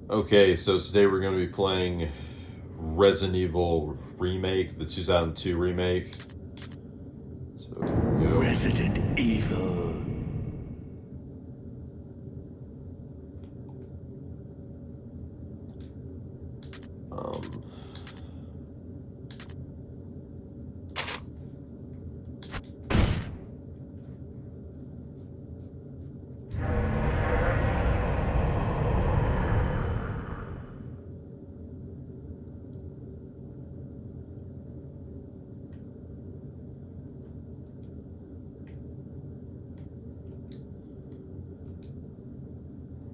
Okay, so today we're going to be playing Resident Evil Remake, the 2002 remake. So here we go. Resident Evil. Um,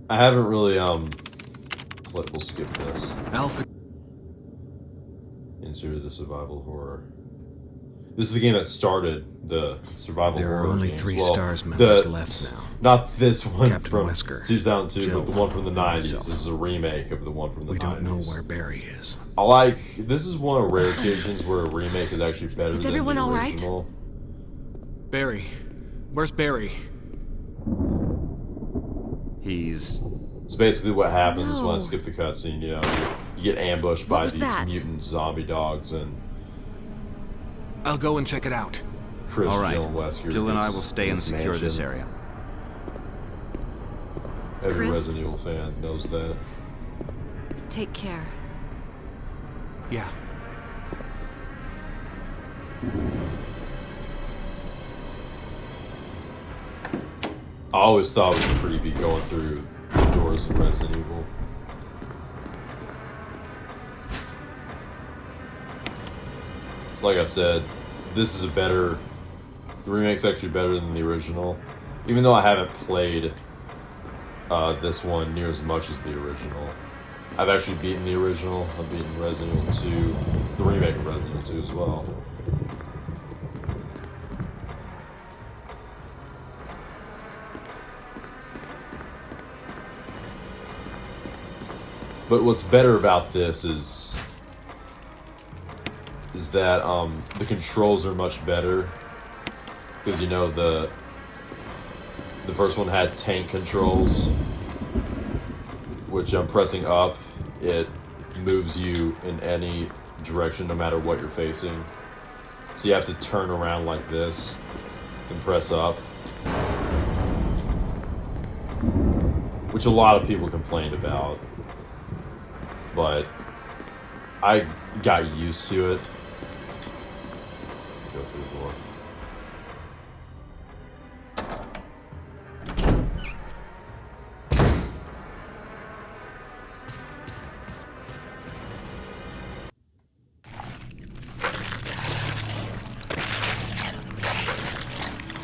I haven't really we'll skip this. Alpha. Insert the survival horror. This is the game that started the survival horror. There are only games. 3 Well, STARS members left now. Not this one Captain from Wesker, 2002, Jill, but the one from the and 90s. myself. This is a remake of the one from the 90s. We don't know where Barry is. This is one of rare occasions where a remake is actually better than everyone the all right? original. Barry. Where's Barry? He's... So basically what happens when I No. skip the cutscene, you get ambushed What by was these that? mutant zombie dogs, and I'll go and check it out. Chris, All right. Jill, and Wesker. Jill and I will stay and this secure this mansion. area. Every Chris? Resident Evil fan knows that. Take care. Yeah. I always thought it was creepy going through the doors of Resident Evil. So like I said, this is the remake's actually better than the original. Even though I haven't played this one near as much as the original. I've actually beaten the original. I've beaten Resident Evil 2, the remake of Resident Evil 2 as well. But what's better about this is that the controls are much better, because the first one had tank controls, which pressing up, it moves you in any direction no matter what you're facing. So you have to turn around like this and press up, which a lot of people complained about, but I got used to it. Go through the door.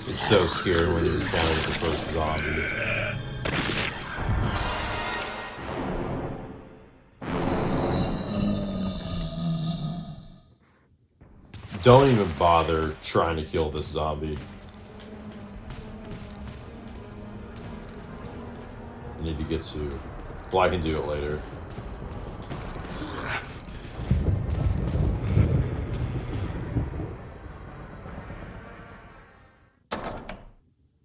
It's so scary when you encounter the first zombie. Don't even bother trying to kill this zombie. I need to get to... Well, I can do it later.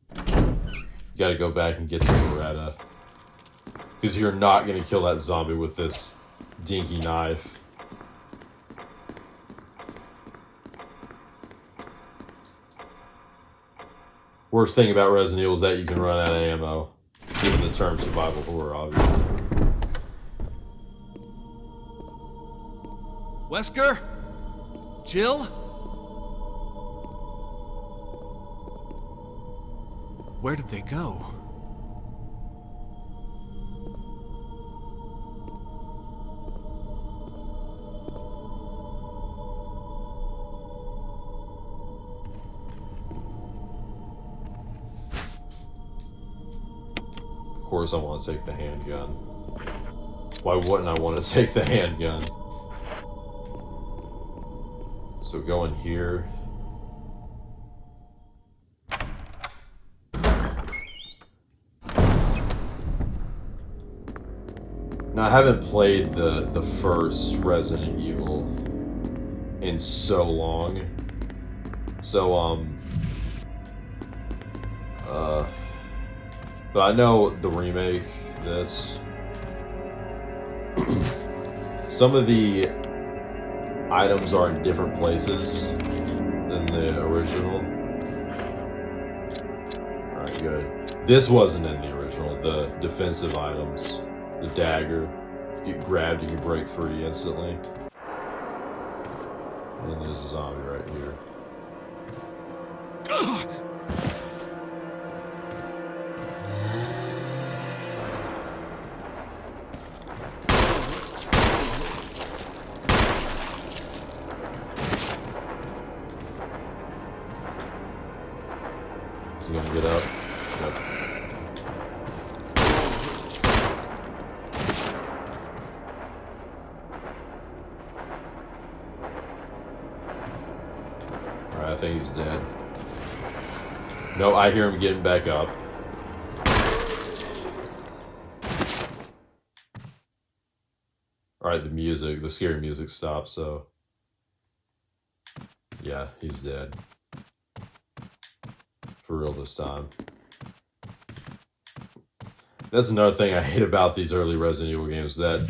You gotta go back and get the Beretta. Because you're not gonna kill that zombie with this dinky knife. Worst thing about Resident Evil is that you can run out of ammo. Given the term survival horror, obviously. Wesker? Jill? Where did they go? Of course I want to take the handgun. Why wouldn't I want to take the handgun? So go in here. Now I haven't played the first Resident Evil in so long. So but I know the remake, this, Some of the items are in different places than the original. Alright, good. This wasn't in the original. The defensive items. The dagger. If you get grabbed, you can break free instantly. And there's a zombie right here. Is he gonna get up? Yep. Alright, I think he's dead. No, I hear him getting back up. Alright, the scary music stopped, so... Yeah, he's dead. For real this time. That's another thing I hate about these early Resident Evil games, that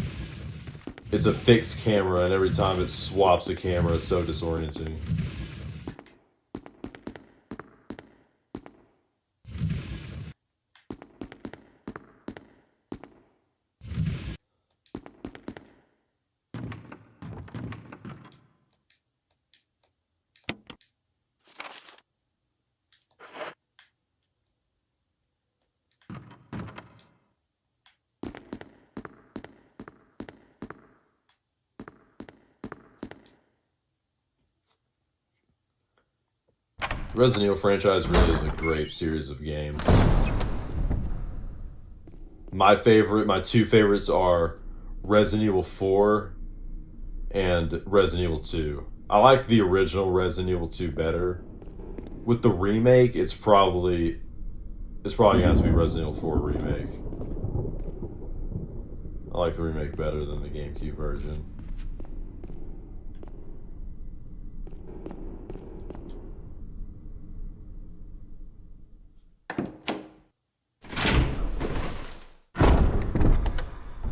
it's a fixed camera, and every time it swaps the camera, it's so disorienting. The Resident Evil franchise really is a great series of games. My two favorites are Resident Evil 4 and Resident Evil 2. I like the original Resident Evil 2 better. With the remake, it's probably going to have to be Resident Evil 4 remake. I like the remake better than the GameCube version.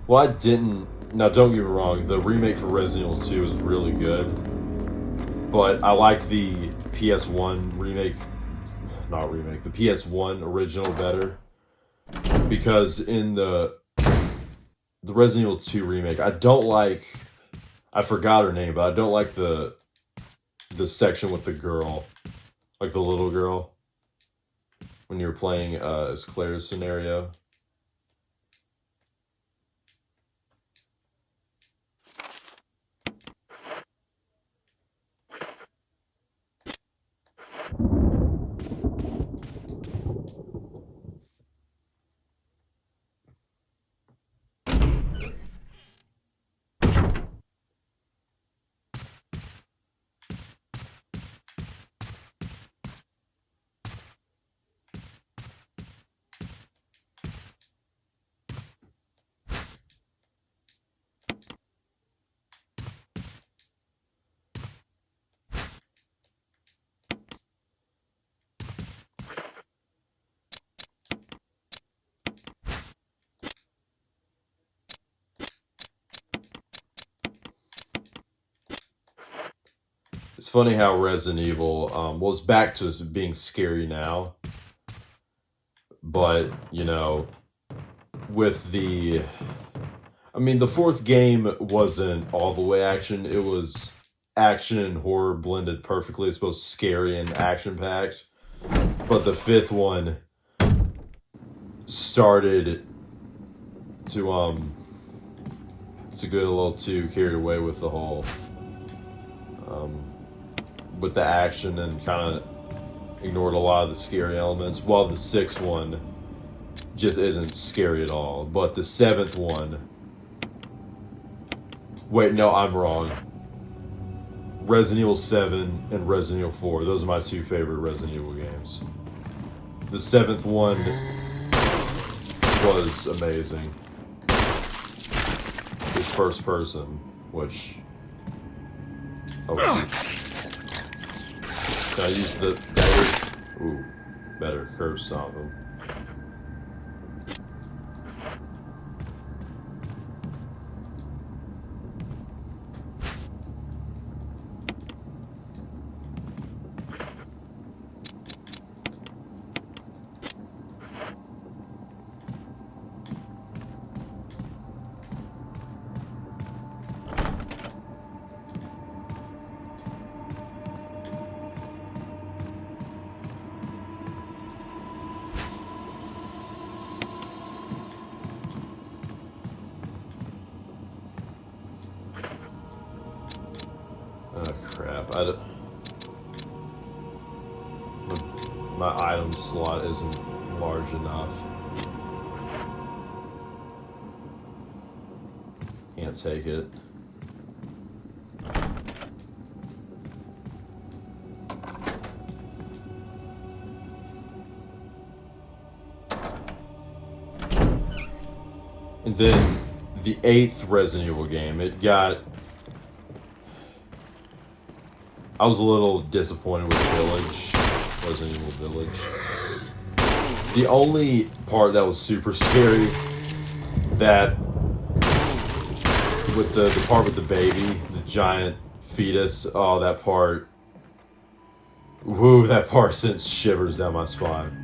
Well, I didn't... Now, don't get me wrong, the remake for Resident Evil 2 is really good. But I like the PS1 remake... Not remake, the PS1 original better. Because in the Resident Evil 2 remake, I don't like... I forgot her name, but I don't like the section with the girl. Like the little girl. When you're playing as Claire's scenario. It's funny how Resident Evil, well, it's back to being scary now. But, you know, with the... I mean, the fourth game wasn't all the way action. It was action and horror blended perfectly. It's both scary and action-packed. But the fifth one started to get a little too carried away with the whole... with the action and kind of ignored a lot of the scary elements, while the sixth one just isn't scary at all. But the seventh one... Wait, no, I'm wrong. Resident Evil 7 and Resident Evil 4, those are my two favorite Resident Evil games. The seventh one was amazing. It's first person, which... Oh, can I use the dagger? Ooh, better curb stomp him. My item slot isn't large enough. Can't take it. And then the 8th Resident Evil game, I was a little disappointed with Village, Resident Evil Village. The only part that was super scary, that with the part with the baby, the giant fetus, oh, that part, woo, that part sent shivers down my spine.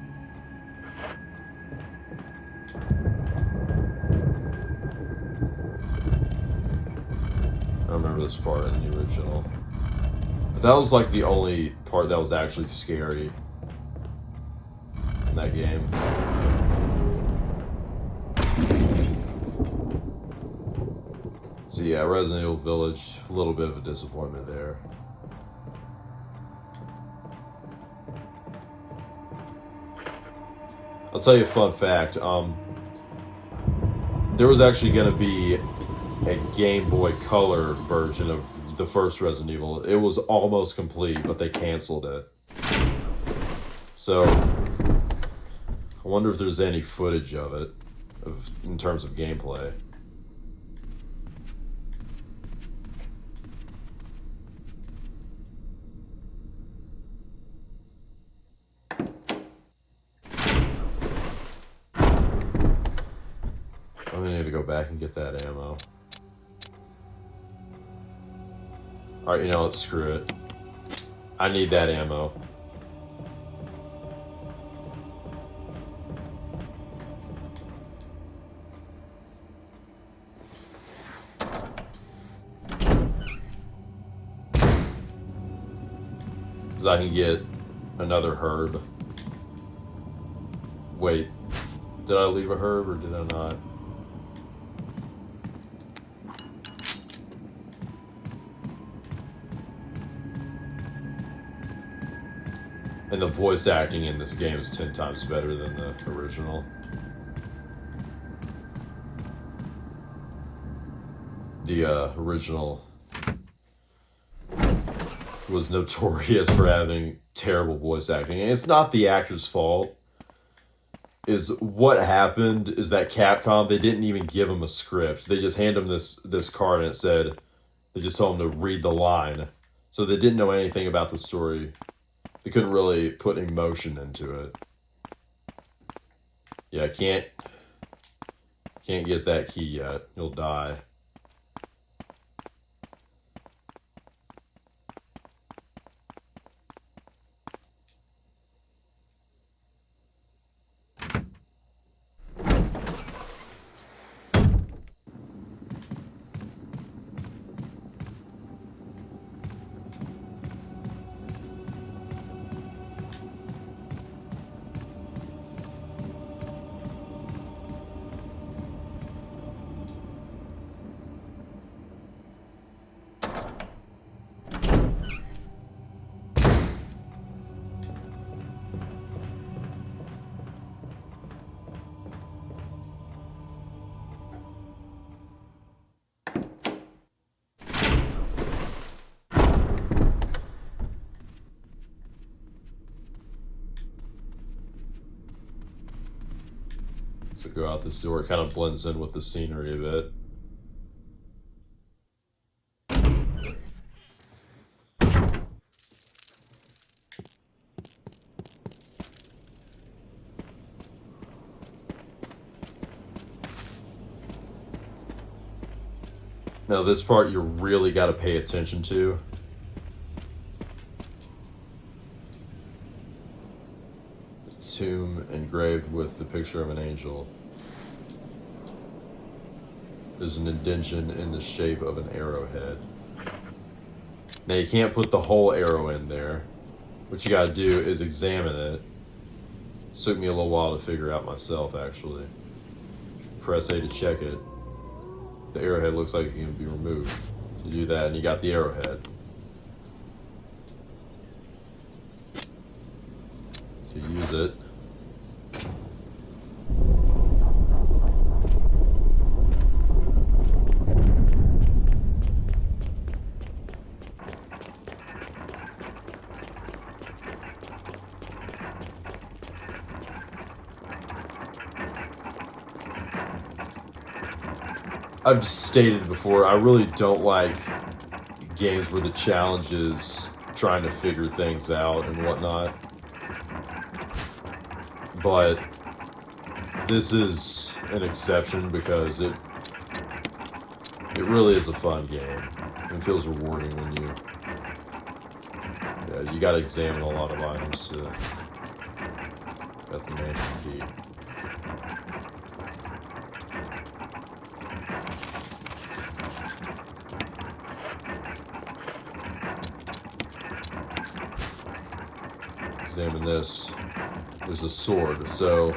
I remember this part in the original. But that was like the only part that was actually scary in that game. So yeah, Resident Evil Village, a little bit of a disappointment there. I'll tell you a fun fact. There was actually going to be a Game Boy Color version of the first Resident Evil. It was almost complete, but they canceled it. So, I wonder if there's any footage of it, in terms of gameplay. I'm gonna need to go back and get that ammo. Alright, you know what? Screw it. I need that ammo. Because I can get another herb. Wait, did I leave a herb or did I not? And the voice acting in this game is 10 times better than the original. The original was notorious for having terrible voice acting. And it's not the actor's fault. Is what happened is that Capcom, they didn't even give him a script. They just handed him this card and it said, they just told him to read the line. So they didn't know anything about the story. They couldn't really put emotion into it. Yeah, I can't get that key yet. You'll die. So go out this door. It kind of blends in with the scenery a bit. Now this part you really got to pay attention to. Tomb engraved with the picture of an angel. There's an indentation in the shape of an arrowhead. Now you can't put the whole arrow in there. What you gotta do is examine it. Took me a little while to figure out myself, actually. Press A to check it. The arrowhead looks like it can be removed. You do that and you got the arrowhead. to use it. I've stated before, I really don't like games where the challenge is trying to figure things out and whatnot. But this is an exception because it really is a fun game. It feels rewarding when you gotta examine a lot of items to get the mansion key. Examine this. There's a sword, so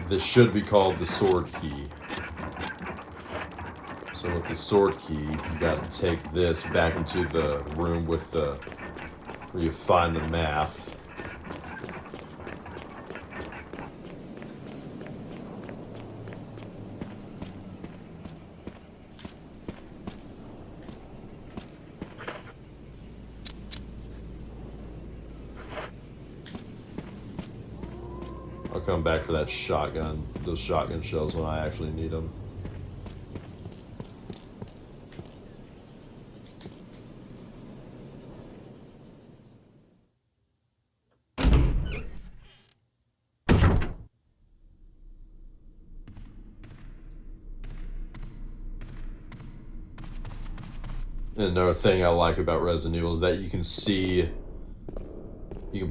this should be called the sword key. So with the sword key, you gotta take this back into the room with the where you find the map. I'll come back for that shotgun, those shotgun shells when I actually need them. And another thing I like about Resident Evil is that you can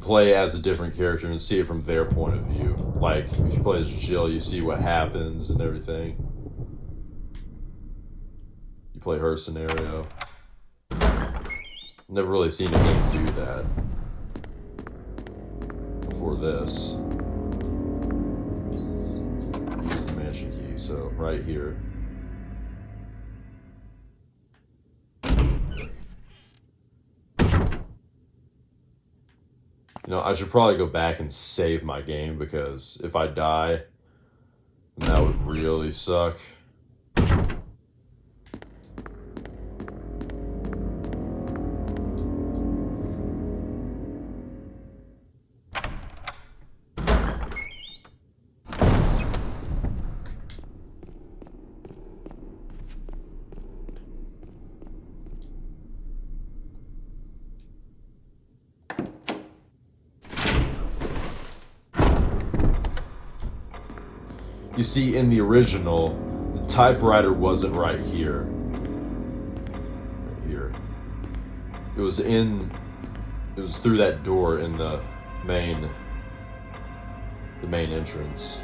play as a different character and see it from their point of view. Like, if you play as Jill, you see what happens and everything. You play her scenario. Never really seen a game do that before this. Use the mansion key, so right here. You know, I should probably go back and save my game because if I die, then that would really suck. You see, in the original, the typewriter wasn't right here. Right here. It was through that door in the main entrance.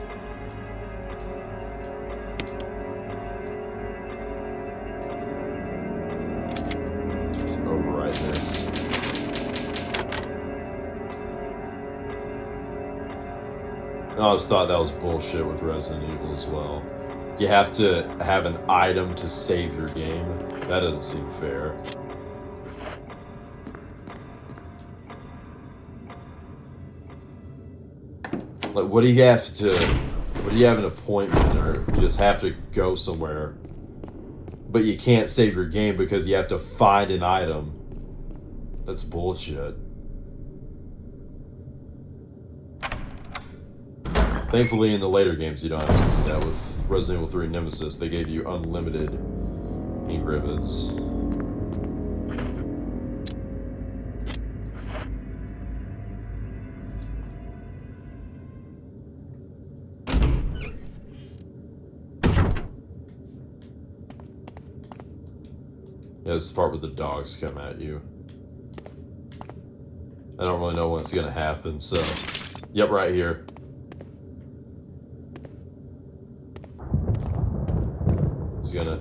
Just override this. I always thought that was bullshit with Resident Evil as well. You have to have an item to save your game. That doesn't seem fair. Like, what do you have an appointment or just have to go somewhere, but you can't save your game because you have to find an item? That's bullshit. Thankfully, in the later games, you don't have to do that. With Resident Evil 3 Nemesis, they gave you unlimited ink rivets. Yeah, this is the part where the dogs come at you. I don't really know when it's gonna happen, so... Yep, right here. Gonna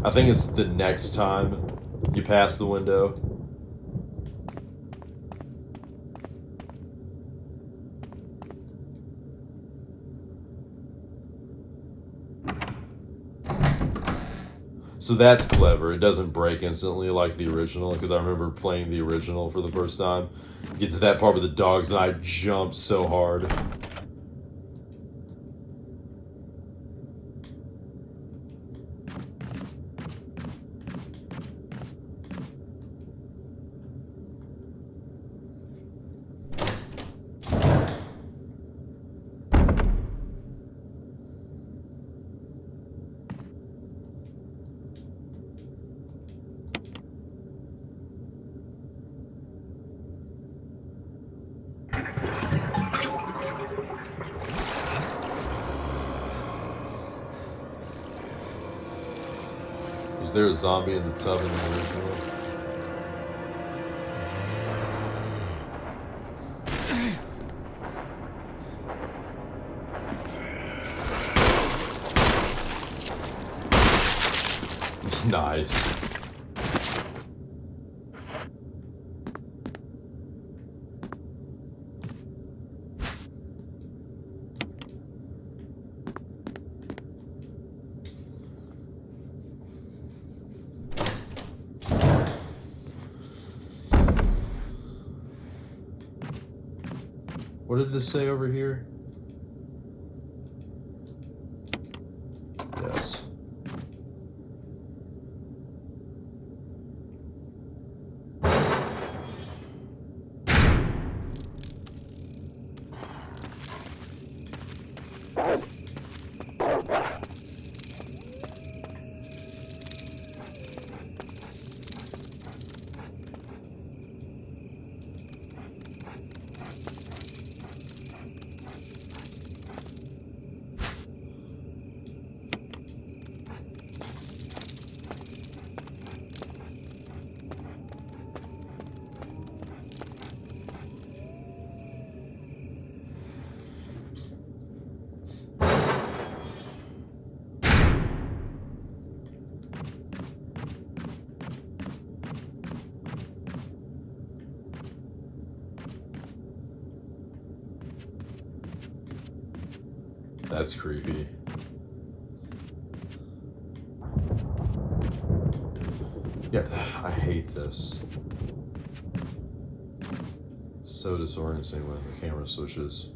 I think it's the next time you pass the window. So that's clever. It doesn't break instantly like the original, because I remember playing the original for the first time. Get to that part with the dogs, and I jumped so hard. Was there a zombie in the tub in the original? Nice. What did this say over here? Yes. That's creepy. Yeah, I hate this. So disorienting when the camera switches.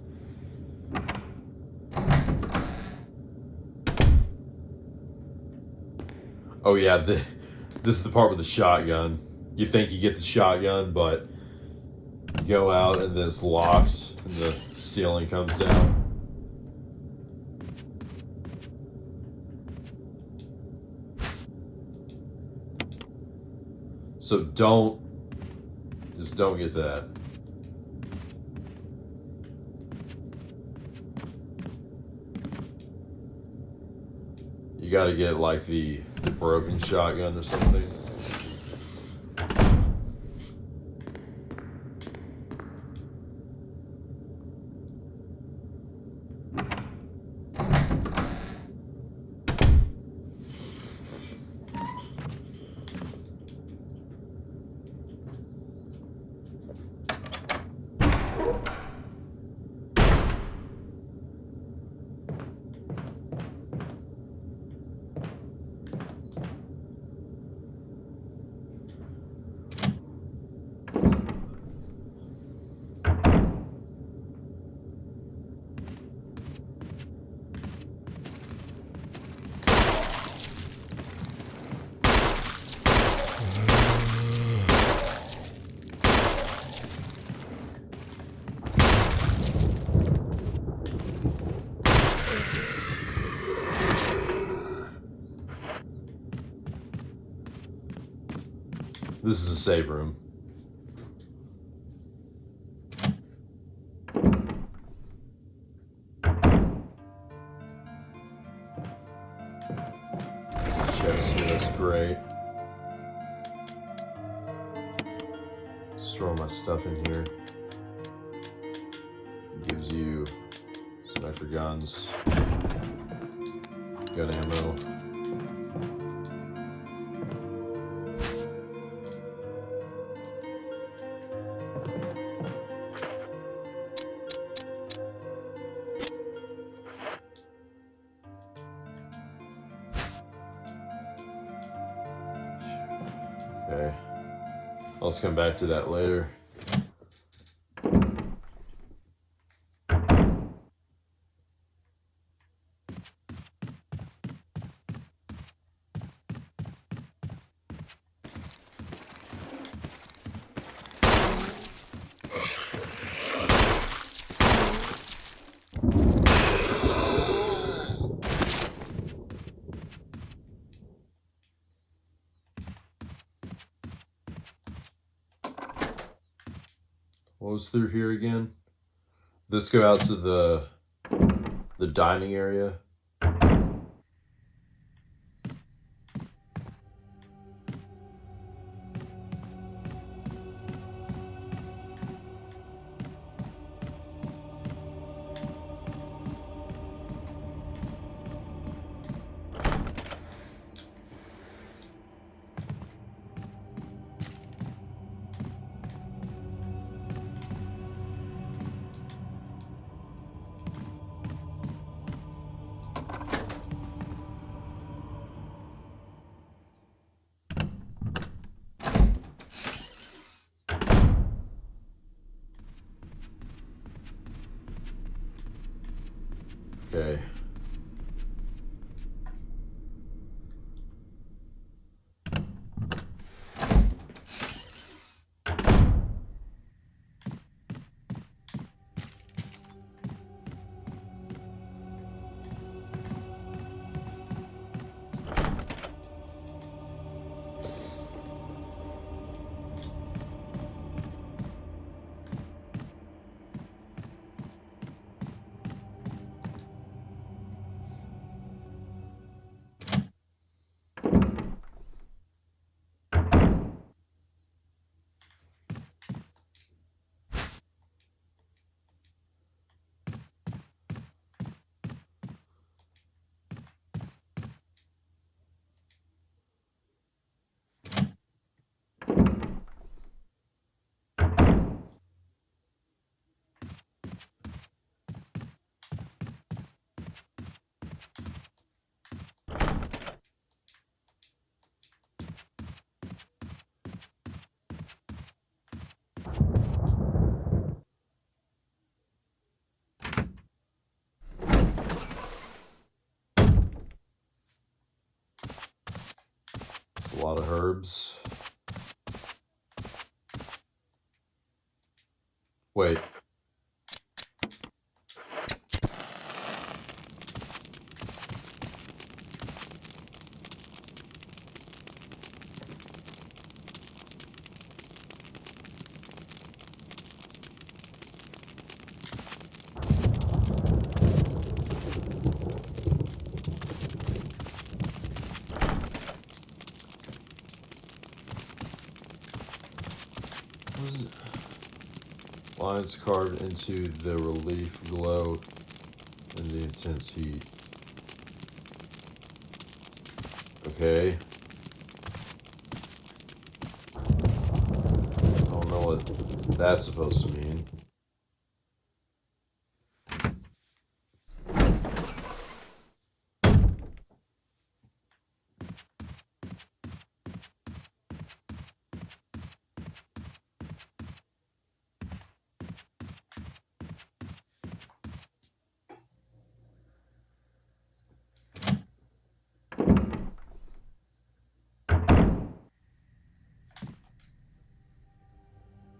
Oh yeah, this is the part with the shotgun. You think you get the shotgun, but you go out and then it's locked and the ceiling comes down. So just don't get that. You gotta get like the broken shotgun or something. This is a save room. Chest here, that's great. Store my stuff in here. Gives you some extra guns. Gun ammo. Let's come back to that later. What was through here again? Let's go out to the dining area. Okay. A lot of herbs. Wait. Lines carved into the relief glow in the intense heat. Okay. I don't know what that's supposed to mean.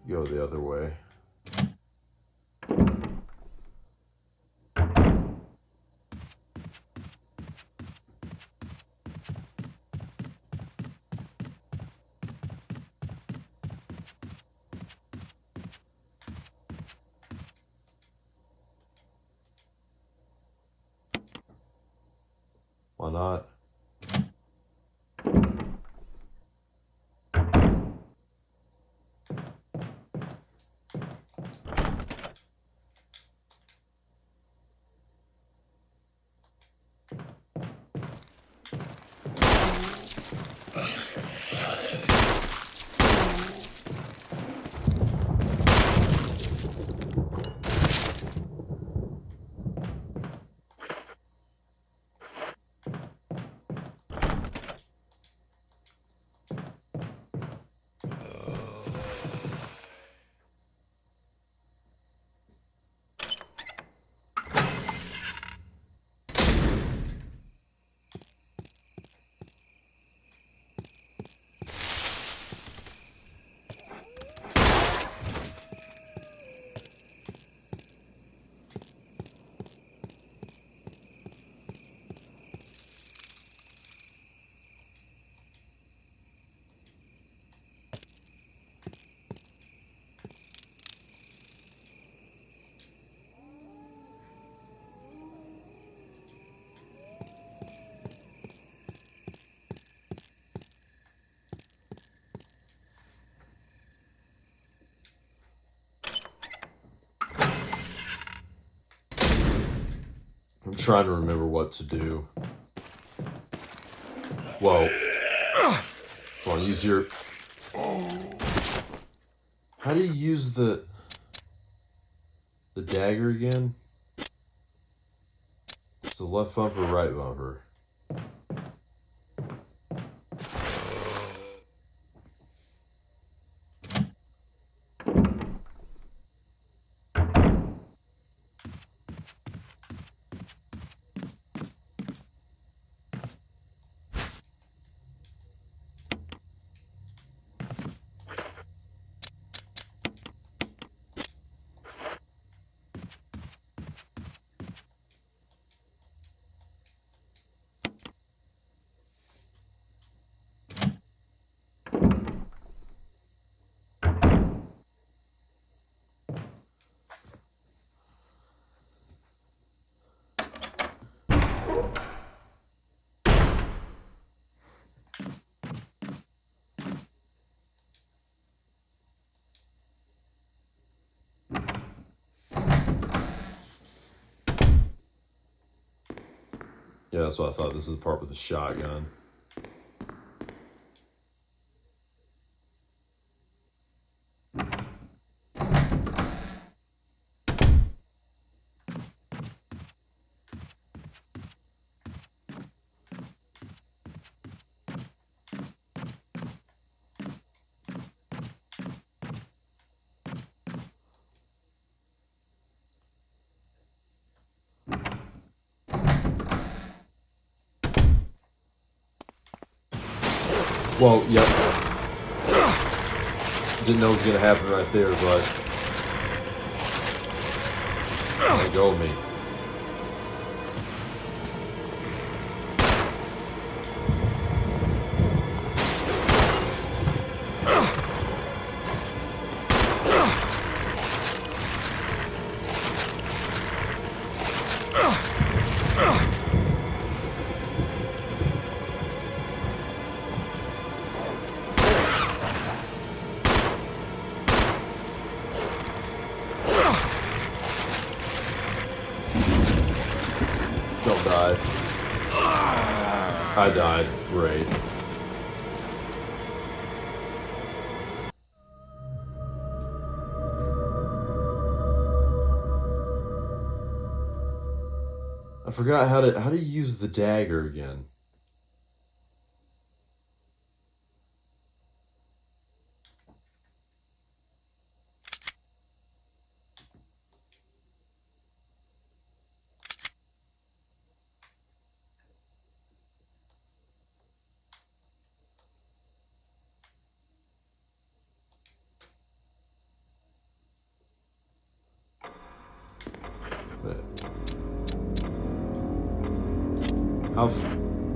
Go the other way. Why not? trying to remember what to do. Whoa. Come on, use your... How do you use the dagger again? It's the left bumper, right bumper. Yeah, that's what I thought. This is the part with the shotgun. Well, yep. Didn't know it was going to happen right there, but... Let go of me. Don't die. I died. Great. I forgot how to use the dagger again.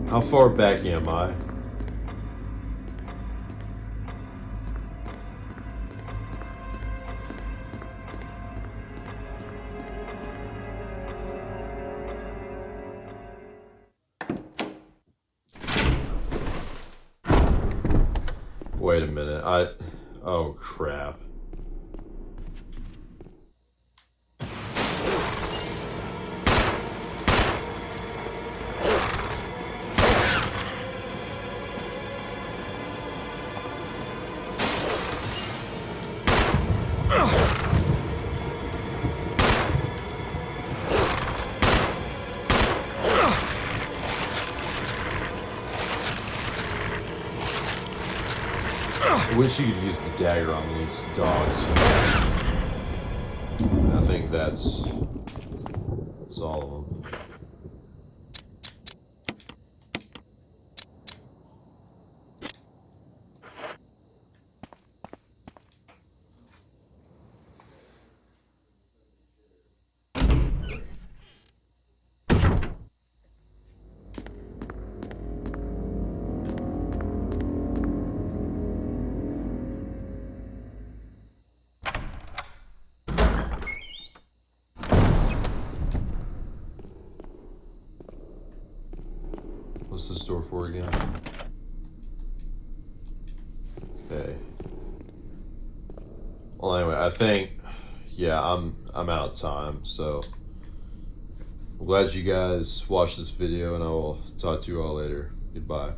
How far back am I? Wait a minute. Oh crap. I wish you could use the dagger on these dogs. I think that's all of them. What's this door for again? Okay. Well, anyway, I think, yeah, I'm out of time, so I'm glad you guys watched this video, and I will talk to you all later. Goodbye.